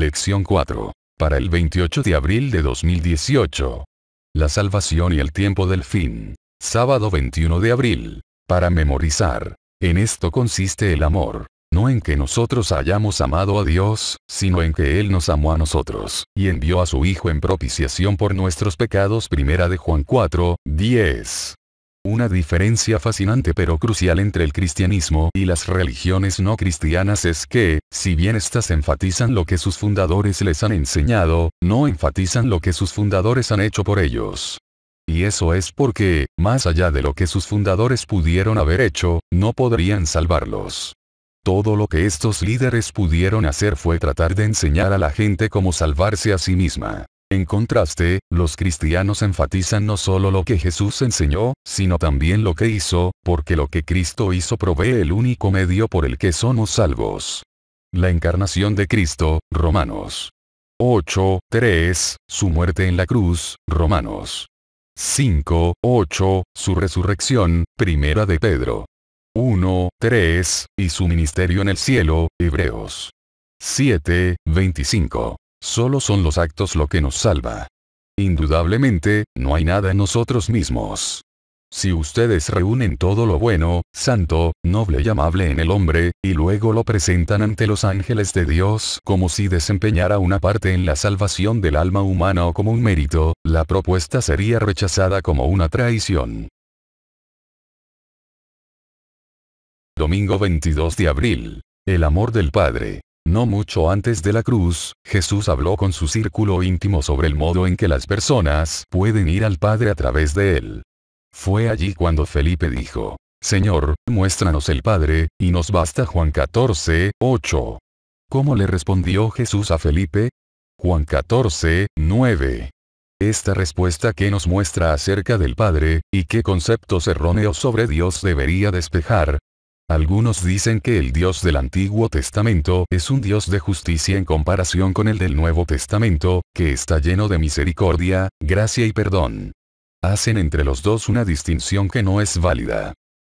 Lección 4. Para el 28 de abril de 2018. La salvación y el tiempo del fin. Sábado 21 de abril. Para memorizar. En esto consiste el amor. No en que nosotros hayamos amado a Dios, sino en que Él nos amó a nosotros, y envió a su Hijo en propiciación por nuestros pecados. Primera de Juan 4, 10. Una diferencia fascinante pero crucial entre el cristianismo y las religiones no cristianas es que, si bien éstas enfatizan lo que sus fundadores les han enseñado, no enfatizan lo que sus fundadores han hecho por ellos. Y eso es porque, más allá de lo que sus fundadores pudieron haber hecho, no podrían salvarlos. Todo lo que estos líderes pudieron hacer fue tratar de enseñar a la gente cómo salvarse a sí misma. En contraste, los cristianos enfatizan no solo lo que Jesús enseñó, sino también lo que hizo, porque lo que Cristo hizo provee el único medio por el que somos salvos. La encarnación de Cristo, Romanos 8, 3, su muerte en la cruz, Romanos 5, 8, su resurrección, Primera de Pedro 1, 3, y su ministerio en el cielo, Hebreos 7, 25. Solo son los actos lo que nos salva. Indudablemente, no hay nada en nosotros mismos. Si ustedes reúnen todo lo bueno, santo, noble y amable en el hombre, y luego lo presentan ante los ángeles de Dios como si desempeñara una parte en la salvación del alma humana o como un mérito, la propuesta sería rechazada como una traición. Domingo 22 de abril. El amor del Padre. No mucho antes de la cruz, Jesús habló con su círculo íntimo sobre el modo en que las personas pueden ir al Padre a través de él. Fue allí cuando Felipe dijo: Señor, muéstranos el Padre, y nos basta. Juan 14, 8. ¿Cómo le respondió Jesús a Felipe? Juan 14, 9. Esta respuesta que nos muestra acerca del Padre, y qué conceptos erróneos sobre Dios debería despejar. Algunos dicen que el Dios del Antiguo Testamento es un Dios de justicia en comparación con el del Nuevo Testamento, que está lleno de misericordia, gracia y perdón. Hacen entre los dos una distinción que no es válida.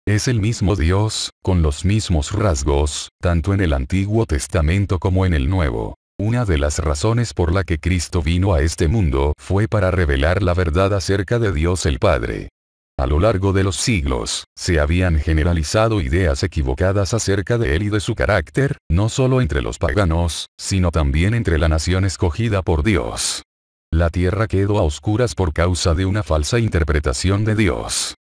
Es el mismo Dios, con los mismos rasgos, tanto en el Antiguo Testamento como en el Nuevo. Una de las razones por la que Cristo vino a este mundo fue para revelar la verdad acerca de Dios el Padre. A lo largo de los siglos, se habían generalizado ideas equivocadas acerca de él y de su carácter, no solo entre los paganos, sino también entre la nación escogida por Dios. La tierra quedó a oscuras por causa de una falsa interpretación de Dios.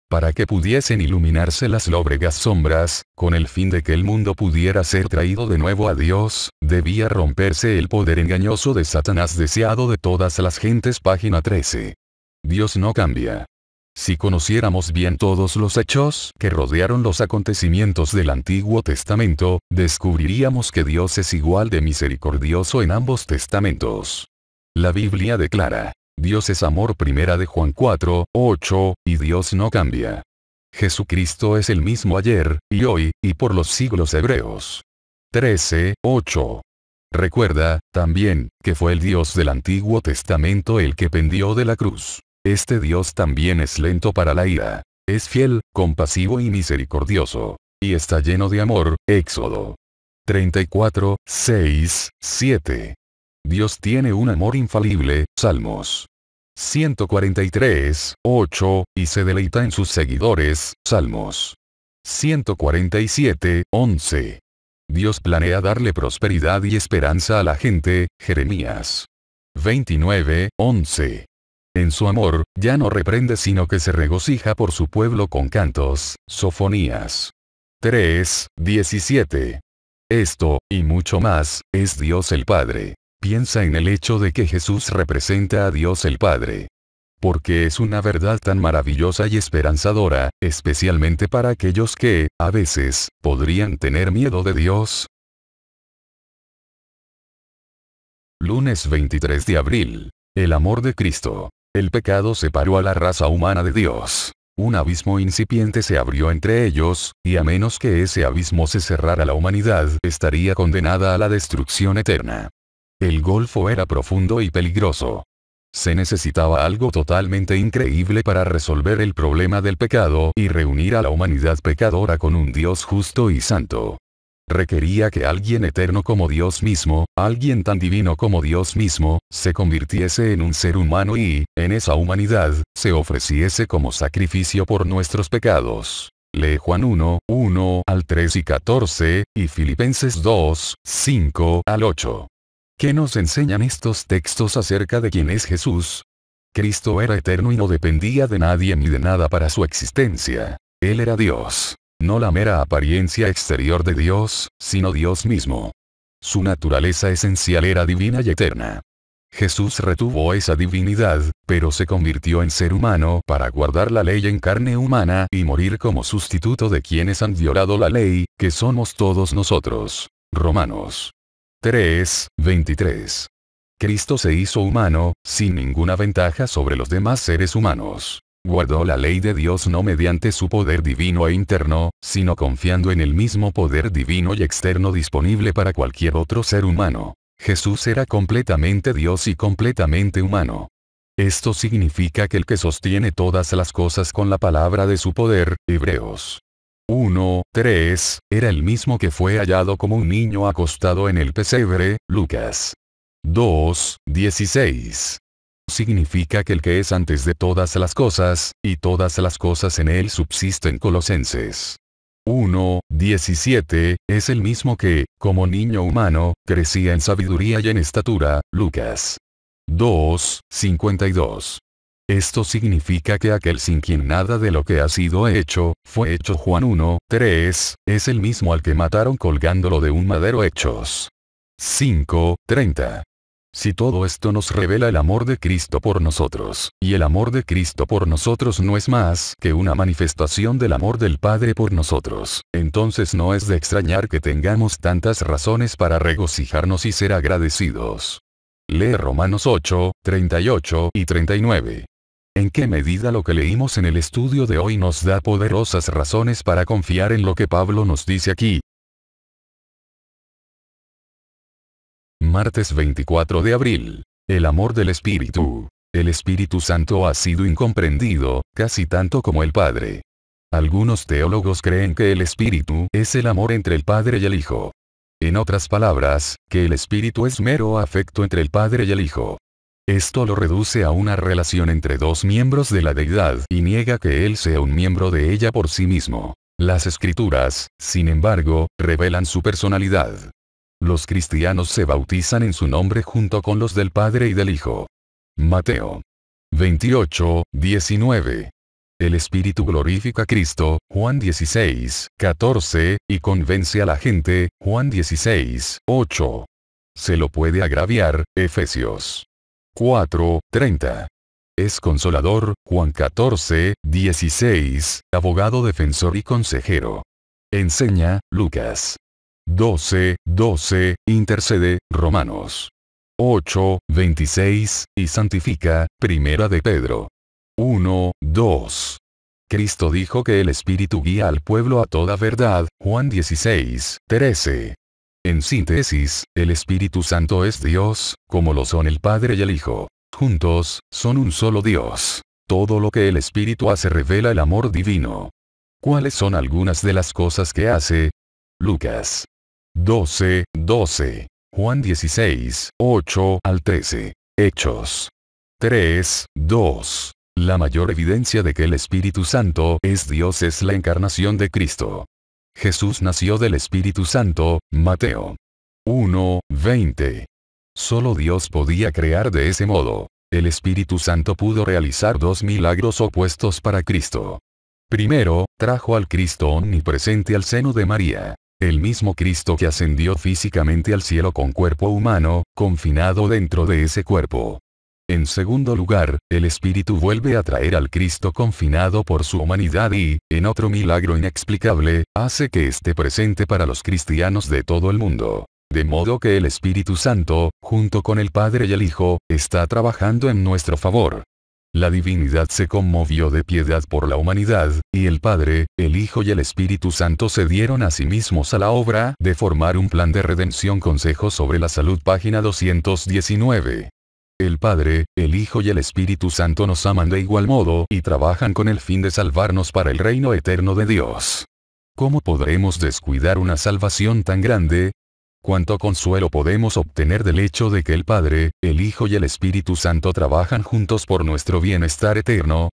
Para que pudiesen iluminarse las lóbregas sombras, con el fin de que el mundo pudiera ser traído de nuevo a Dios, debía romperse el poder engañoso de Satanás deseado de todas las gentes. Página 13. Dios no cambia. Si conociéramos bien todos los hechos que rodearon los acontecimientos del Antiguo Testamento, descubriríamos que Dios es igual de misericordioso en ambos testamentos. La Biblia declara: Dios es amor. Primera de Juan 4, 8, y Dios no cambia. Jesucristo es el mismo ayer, y hoy, y por los siglos. Hebreos 13, 8. Recuerda, también, que fue el Dios del Antiguo Testamento el que pendió de la cruz. Este Dios también es lento para la ira. Es fiel, compasivo y misericordioso. Y está lleno de amor. Éxodo 34, 6, 7. Dios tiene un amor infalible. Salmos 143, 8, y se deleita en sus seguidores. Salmos 147, 11. Dios planea darle prosperidad y esperanza a la gente. Jeremías 29, 11. En su amor, ya no reprende sino que se regocija por su pueblo con cantos. Sofonías 3, 17. Esto, y mucho más, es Dios el Padre. Piensa en el hecho de que Jesús representa a Dios el Padre. Porque es una verdad tan maravillosa y esperanzadora, especialmente para aquellos que, a veces, podrían tener miedo de Dios. Lunes 23 de abril. El amor de Cristo. El pecado separó a la raza humana de Dios. Un abismo incipiente se abrió entre ellos, y a menos que ese abismo se cerrara, la humanidad estaría condenada a la destrucción eterna. El golfo era profundo y peligroso. Se necesitaba algo totalmente increíble para resolver el problema del pecado y reunir a la humanidad pecadora con un Dios justo y santo. requería que alguien eterno como Dios mismo, alguien tan divino como Dios mismo, se convirtiese en un ser humano y, en esa humanidad, se ofreciese como sacrificio por nuestros pecados. Lee Juan 1, 1 al 3 y 14, y Filipenses 2, 5 al 8. ¿Qué nos enseñan estos textos acerca de quién es Jesús? Cristo era eterno y no dependía de nadie ni de nada para su existencia. Él era Dios. No la mera apariencia exterior de Dios, sino Dios mismo. Su naturaleza esencial era divina y eterna. Jesús retuvo esa divinidad, pero se convirtió en ser humano para guardar la ley en carne humana y morir como sustituto de quienes han violado la ley, que somos todos nosotros. Romanos 3, 23. Cristo se hizo humano, sin ninguna ventaja sobre los demás seres humanos. Guardó la ley de Dios no mediante su poder divino e interno, sino confiando en el mismo poder divino y externo disponible para cualquier otro ser humano. Jesús era completamente Dios y completamente humano. Esto significa que el que sostiene todas las cosas con la palabra de su poder, Hebreos 1, 3, era el mismo que fue hallado como un niño acostado en el pesebre, Lucas 2, 16. Significa que el que es antes de todas las cosas, y todas las cosas en él subsisten. Colosenses 1, 17, es el mismo que, como niño humano, crecía en sabiduría y en estatura, Lucas 2, 52. Esto significa que aquel sin quien nada de lo que ha sido hecho, fue hecho. Juan 1, 3, es el mismo al que mataron colgándolo de un madero. Hechos 5, 30. Si todo esto nos revela el amor de Cristo por nosotros, y el amor de Cristo por nosotros no es más que una manifestación del amor del Padre por nosotros, entonces no es de extrañar que tengamos tantas razones para regocijarnos y ser agradecidos. Lee Romanos 8, 38 y 39. ¿En qué medida lo que leímos en el estudio de hoy nos da poderosas razones para confiar en lo que Pablo nos dice aquí? Martes 24 de abril. El amor del Espíritu. El Espíritu Santo ha sido incomprendido, casi tanto como el Padre. Algunos teólogos creen que el Espíritu es el amor entre el Padre y el Hijo. En otras palabras, que el Espíritu es mero afecto entre el Padre y el Hijo. Esto lo reduce a una relación entre dos miembros de la deidad y niega que Él sea un miembro de ella por sí mismo. Las Escrituras, sin embargo, revelan su personalidad. Los cristianos se bautizan en su nombre junto con los del Padre y del Hijo. Mateo 28, 19. El Espíritu glorifica a Cristo, Juan 16, 14, y convence a la gente, Juan 16, 8. Se lo puede agraviar, Efesios 4, 30. Es consolador, Juan 14, 16, abogado defensor y consejero. Enseña, Lucas 12, 12, intercede, Romanos 8, 26, y santifica, Primera de Pedro 1, 2. Cristo dijo que el Espíritu guía al pueblo a toda verdad, Juan 16, 13. En síntesis, el Espíritu Santo es Dios, como lo son el Padre y el Hijo. Juntos, son un solo Dios. Todo lo que el Espíritu hace revela el amor divino. ¿Cuáles son algunas de las cosas que hace? Lucas 12, 12. Juan 16, 8 al 13. Hechos 3, 2. La mayor evidencia de que el Espíritu Santo es Dios es la encarnación de Cristo. Jesús nació del Espíritu Santo, Mateo 1, 20. Solo Dios podía crear de ese modo. El Espíritu Santo pudo realizar dos milagros opuestos para Cristo. Primero, trajo al Cristo omnipresente al seno de María. El mismo Cristo que ascendió físicamente al cielo con cuerpo humano, confinado dentro de ese cuerpo. En segundo lugar, el Espíritu vuelve a traer al Cristo confinado por su humanidad y, en otro milagro inexplicable, hace que esté presente para los cristianos de todo el mundo. De modo que el Espíritu Santo, junto con el Padre y el Hijo, está trabajando en nuestro favor. La divinidad se conmovió de piedad por la humanidad, y el Padre, el Hijo y el Espíritu Santo se dieron a sí mismos a la obra de formar un plan de redención. Consejo sobre la salud, página 219. El Padre, el Hijo y el Espíritu Santo nos aman de igual modo y trabajan con el fin de salvarnos para el reino eterno de Dios. ¿Cómo podremos descuidar una salvación tan grande? ¿Cuánto consuelo podemos obtener del hecho de que el Padre, el Hijo y el Espíritu Santo trabajan juntos por nuestro bienestar eterno?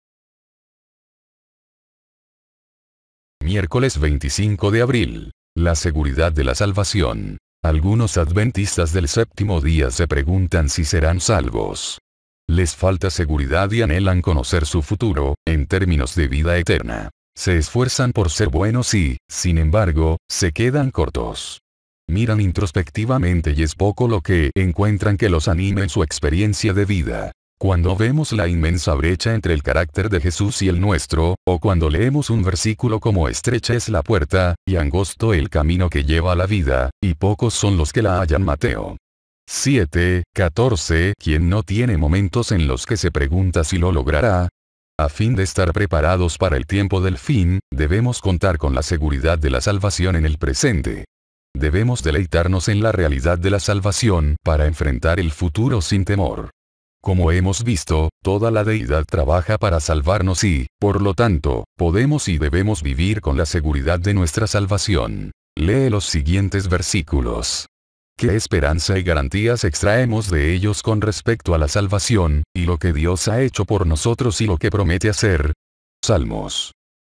Miércoles 25 de abril. La seguridad de la salvación. Algunos adventistas del séptimo día se preguntan si serán salvos. Les falta seguridad y anhelan conocer su futuro, en términos de vida eterna. Se esfuerzan por ser buenos y, sin embargo, se quedan cortos. Miran introspectivamente y es poco lo que encuentran que los anime en su experiencia de vida. Cuando vemos la inmensa brecha entre el carácter de Jesús y el nuestro, o cuando leemos un versículo como estrecha es la puerta, y angosto el camino que lleva a la vida, y pocos son los que la hallan Mateo 7:14, quien no tiene momentos en los que se pregunta si lo logrará. A fin de estar preparados para el tiempo del fin, debemos contar con la seguridad de la salvación en el presente. Debemos deleitarnos en la realidad de la salvación para enfrentar el futuro sin temor. Como hemos visto, toda la deidad trabaja para salvarnos y, por lo tanto, podemos y debemos vivir con la seguridad de nuestra salvación. Lee los siguientes versículos. ¿Qué esperanza y garantías extraemos de ellos con respecto a la salvación, y lo que Dios ha hecho por nosotros y lo que promete hacer? Salmos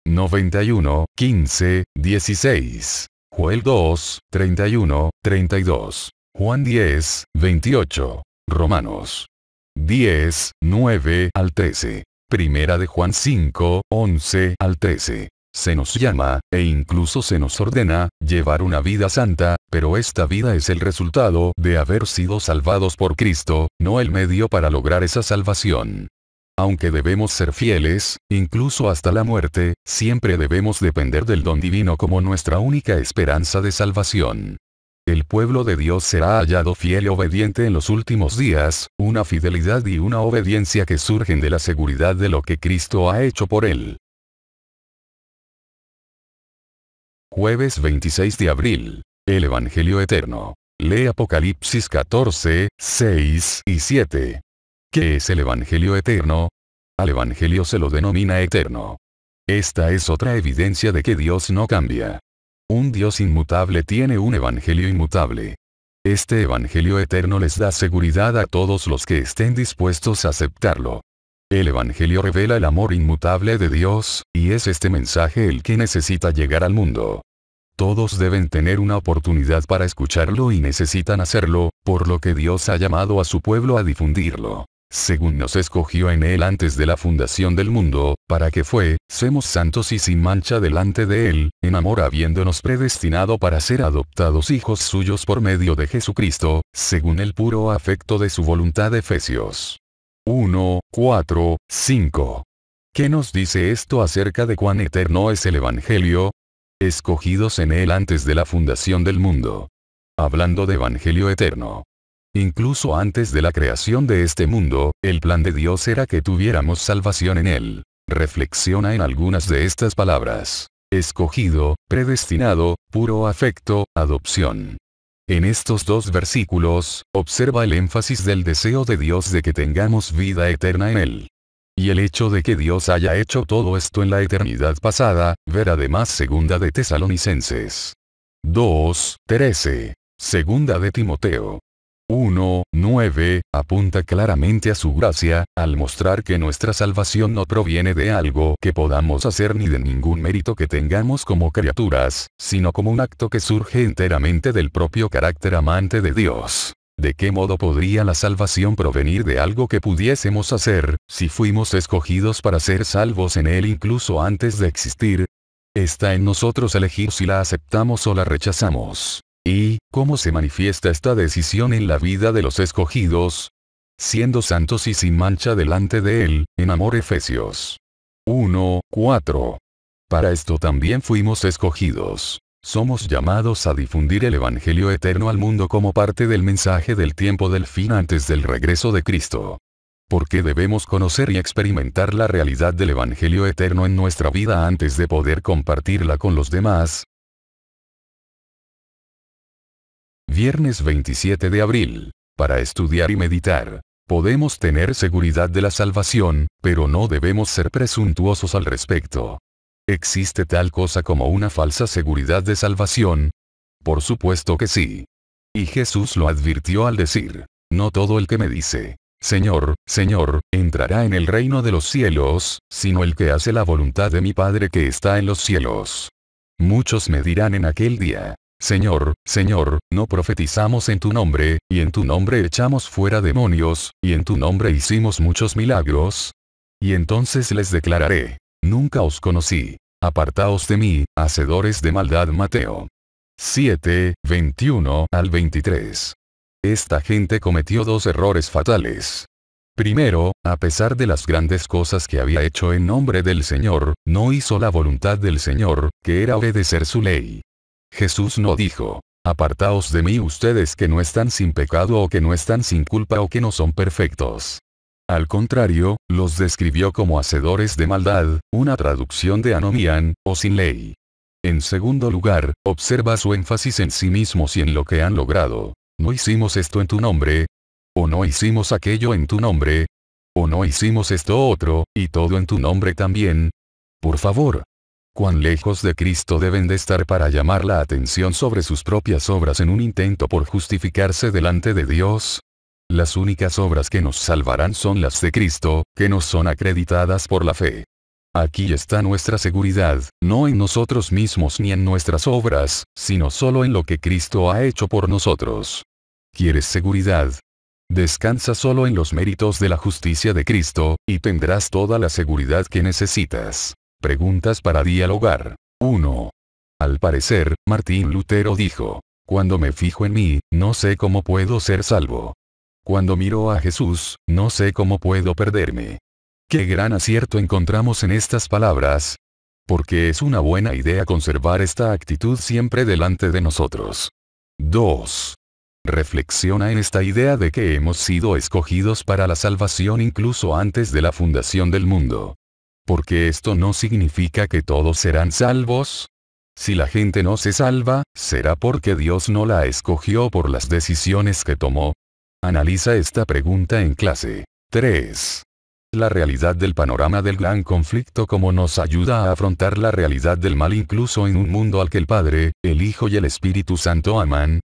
91, 15, 16. Joel 2, 31, 32. Juan 10, 28. Romanos 10, 9 al 13. Primera de Juan 5, 11 al 13. Se nos llama, e incluso se nos ordena, llevar una vida santa, pero esta vida es el resultado de haber sido salvados por Cristo, no el medio para lograr esa salvación. Aunque debemos ser fieles, incluso hasta la muerte, siempre debemos depender del don divino como nuestra única esperanza de salvación. El pueblo de Dios será hallado fiel y obediente en los últimos días, una fidelidad y una obediencia que surgen de la seguridad de lo que Cristo ha hecho por él. Jueves 26 de abril. El Evangelio Eterno. Lee Apocalipsis 14, 6 y 7. ¿Qué es el Evangelio Eterno? Al Evangelio se lo denomina eterno. Esta es otra evidencia de que Dios no cambia. Un Dios inmutable tiene un Evangelio inmutable. Este Evangelio eterno les da seguridad a todos los que estén dispuestos a aceptarlo. El Evangelio revela el amor inmutable de Dios, y es este mensaje el que necesita llegar al mundo. Todos deben tener una oportunidad para escucharlo y necesitan hacerlo, por lo que Dios ha llamado a su pueblo a difundirlo. Según nos escogió en él antes de la fundación del mundo, para que seamos santos y sin mancha delante de él, en amor habiéndonos predestinado para ser adoptados hijos suyos por medio de Jesucristo, según el puro afecto de su voluntad. Efesios 1, 4, 5. ¿Qué nos dice esto acerca de cuán eterno es el Evangelio? Escogidos en él antes de la fundación del mundo. Hablando de Evangelio eterno. Incluso antes de la creación de este mundo, el plan de Dios era que tuviéramos salvación en él. Reflexiona en algunas de estas palabras. Escogido, predestinado, puro afecto, adopción. En estos dos versículos, observa el énfasis del deseo de Dios de que tengamos vida eterna en él. Y el hecho de que Dios haya hecho todo esto en la eternidad pasada, ver además Segunda de Tesalonicenses 2, 13. Segunda de Timoteo 1, 9, apunta claramente a su gracia, al mostrar que nuestra salvación no proviene de algo que podamos hacer ni de ningún mérito que tengamos como criaturas, sino como un acto que surge enteramente del propio carácter amante de Dios. ¿De qué modo podría la salvación provenir de algo que pudiésemos hacer, si fuimos escogidos para ser salvos en él incluso antes de existir? Está en nosotros elegir si la aceptamos o la rechazamos. ¿Y cómo se manifiesta esta decisión en la vida de los escogidos? Siendo santos y sin mancha delante de él, en amor. Efesios 1, 4. Para esto también fuimos escogidos. Somos llamados a difundir el Evangelio eterno al mundo como parte del mensaje del tiempo del fin antes del regreso de Cristo. ¿Por qué debemos conocer y experimentar la realidad del Evangelio eterno en nuestra vida antes de poder compartirla con los demás? Viernes 27 de abril. Para estudiar y meditar. Podemos tener seguridad de la salvación, pero no debemos ser presuntuosos al respecto. ¿Existe tal cosa como una falsa seguridad de salvación? Por supuesto que sí. Y Jesús lo advirtió al decir, no todo el que me dice, Señor, Señor, entrará en el reino de los cielos, sino el que hace la voluntad de mi Padre que está en los cielos. Muchos me dirán en aquel día, Señor, Señor, no profetizamos en tu nombre, y en tu nombre echamos fuera demonios, y en tu nombre hicimos muchos milagros. Y entonces les declararé, nunca os conocí. Apartaos de mí, hacedores de maldad. Mateo 7, 21 al 23. Esta gente cometió dos errores fatales. Primero, a pesar de las grandes cosas que había hecho en nombre del Señor, no hizo la voluntad del Señor, que era obedecer su ley. Jesús no dijo, apartaos de mí ustedes que no están sin pecado o que no están sin culpa o que no son perfectos. Al contrario, los describió como hacedores de maldad, una traducción de anomian, o sin ley. En segundo lugar, observa su énfasis en sí mismos y en lo que han logrado. No hicimos esto en tu nombre. O no hicimos aquello en tu nombre. O no hicimos esto otro, y todo en tu nombre también. Por favor. ¿Cuán lejos de Cristo deben de estar para llamar la atención sobre sus propias obras en un intento por justificarse delante de Dios? Las únicas obras que nos salvarán son las de Cristo, que nos son acreditadas por la fe. Aquí está nuestra seguridad, no en nosotros mismos ni en nuestras obras, sino solo en lo que Cristo ha hecho por nosotros. ¿Quieres seguridad? Descansa solo en los méritos de la justicia de Cristo, y tendrás toda la seguridad que necesitas. Preguntas para dialogar. 1. Al parecer, Martín Lutero dijo, cuando me fijo en mí, no sé cómo puedo ser salvo. Cuando miro a Jesús, no sé cómo puedo perderme. Qué gran acierto encontramos en estas palabras. Porque es una buena idea conservar esta actitud siempre delante de nosotros. 2. Reflexiona en esta idea de que hemos sido escogidos para la salvación incluso antes de la fundación del mundo. Porque esto no significa que todos serán salvos. Si la gente no se salva, será porque Dios no la escogió por las decisiones que tomó. Analiza esta pregunta en clase. 3. La realidad del panorama del gran conflicto como nos ayuda a afrontar la realidad del mal incluso en un mundo al que el Padre, el Hijo y el Espíritu Santo aman.